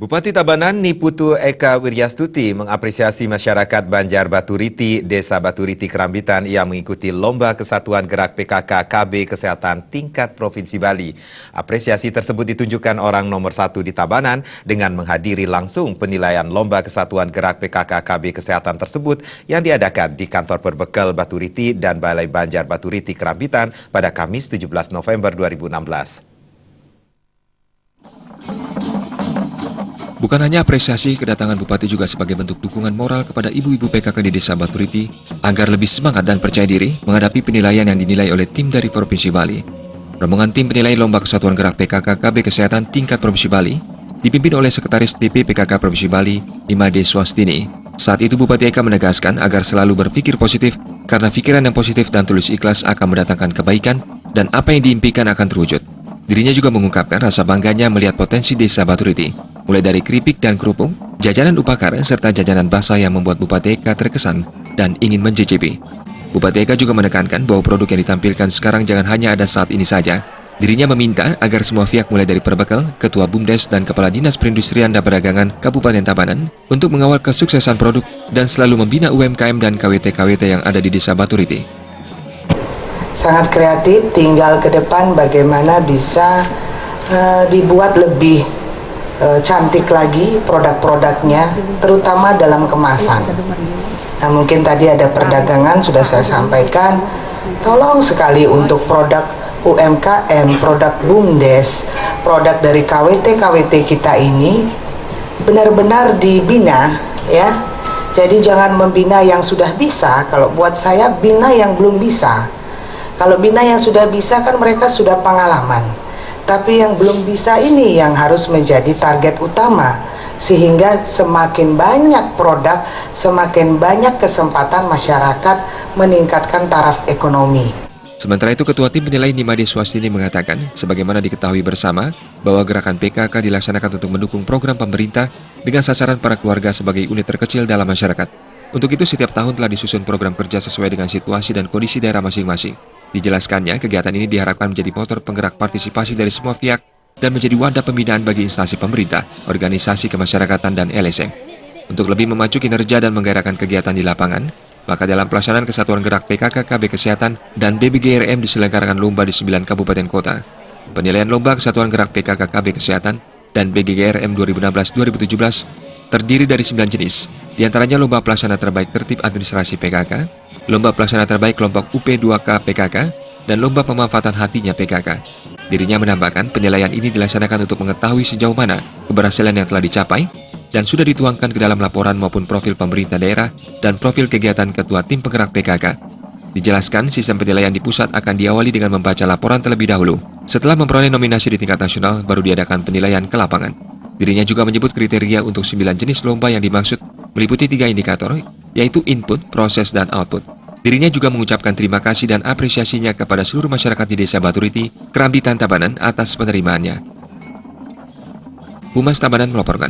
Bupati Tabanan Niputu Eka Wiryastuti mengapresiasi masyarakat Banjar Baturiti, Desa Baturiti Kerambitan yang mengikuti Lomba Kesatuan Gerak PKK KB Kesehatan tingkat Provinsi Bali. Apresiasi tersebut ditunjukkan orang nomor 1 di Tabanan dengan menghadiri langsung penilaian Lomba Kesatuan Gerak PKK KB Kesehatan tersebut yang diadakan di Kantor Berbekal Baturiti dan Balai Banjar Baturiti Kerambitan pada Kamis 17 November 2016. Bukan hanya apresiasi, kedatangan Bupati juga sebagai bentuk dukungan moral kepada ibu-ibu PKK di Desa Baturiti agar lebih semangat dan percaya diri menghadapi penilaian yang dinilai oleh tim dari Provinsi Bali. Rombongan tim penilai Lomba Kesatuan Gerak PKK KB Kesehatan tingkat Provinsi Bali dipimpin oleh Sekretaris TP PKK Provinsi Bali, Imade Swastini. Saat itu Bupati Eka menegaskan agar selalu berpikir positif karena pikiran yang positif dan tulus ikhlas akan mendatangkan kebaikan dan apa yang diimpikan akan terwujud. Dirinya juga mengungkapkan rasa bangganya melihat potensi Desa Baturiti, mulai dari keripik dan kerupuk, jajanan upakara, serta jajanan basah yang membuat Bupati Eka terkesan dan ingin mencicipi. Bupati Eka juga menekankan bahwa produk yang ditampilkan sekarang jangan hanya ada saat ini saja. Dirinya meminta agar semua pihak mulai dari Perbekal, Ketua BUMDes, dan Kepala Dinas Perindustrian dan Perdagangan Kabupaten Tabanan untuk mengawal kesuksesan produk dan selalu membina UMKM dan KWT-KWT yang ada di Desa Baturiti. Sangat kreatif, tinggal ke depan bagaimana bisa dibuat lebih cantik lagi produk-produknya, terutama dalam kemasan. Nah, mungkin tadi ada perdagangan, sudah saya sampaikan, tolong sekali untuk produk UMKM, produk BUMDes, produk dari KWT-KWT kita ini benar-benar dibina, ya. Jadi jangan membina yang sudah bisa, kalau buat saya bina yang belum bisa. Kalau bina yang sudah bisa kan mereka sudah pengalaman. Tapi yang belum bisa ini yang harus menjadi target utama, sehingga semakin banyak produk, semakin banyak kesempatan masyarakat meningkatkan taraf ekonomi. Sementara itu, Ketua Tim Penilai Imade Swastini mengatakan, sebagaimana diketahui bersama, bahwa gerakan PKK dilaksanakan untuk mendukung program pemerintah dengan sasaran para keluarga sebagai unit terkecil dalam masyarakat. Untuk itu, setiap tahun telah disusun program kerja sesuai dengan situasi dan kondisi daerah masing-masing. Dijelaskannya, kegiatan ini diharapkan menjadi motor penggerak partisipasi dari semua pihak dan menjadi wadah pembinaan bagi instansi pemerintah, organisasi kemasyarakatan, dan LSM. Untuk lebih memacu kinerja dan menggairahkan kegiatan di lapangan, maka dalam pelaksanaan Kesatuan Gerak PKK KB Kesehatan dan BBGRM diselenggarakan lomba di 9 kabupaten kota. Penilaian Lomba Kesatuan Gerak PKK KB Kesehatan dan BBGRM 2016-2017 terdiri dari 9 jenis, diantaranya Lomba Pelaksana Terbaik Tertib Administrasi PKK, Lomba Pelaksana Terbaik Kelompok UP2K PKK, dan Lomba Pemanfaatan Hatinya PKK. Dirinya menambahkan penilaian ini dilaksanakan untuk mengetahui sejauh mana keberhasilan yang telah dicapai dan sudah dituangkan ke dalam laporan maupun profil pemerintah daerah dan profil kegiatan Ketua Tim Penggerak PKK. Dijelaskan, sistem penilaian di pusat akan diawali dengan membaca laporan terlebih dahulu. Setelah memperoleh nominasi di tingkat nasional, baru diadakan penilaian ke lapangan. Dirinya juga menyebut kriteria untuk 9 jenis lomba yang dimaksud meliputi 3 indikator, yaitu input, proses, dan output. Dirinya juga mengucapkan terima kasih dan apresiasinya kepada seluruh masyarakat di Desa Baturiti, Kerambitan Tabanan atas penerimaannya. Humas Tabanan melaporkan.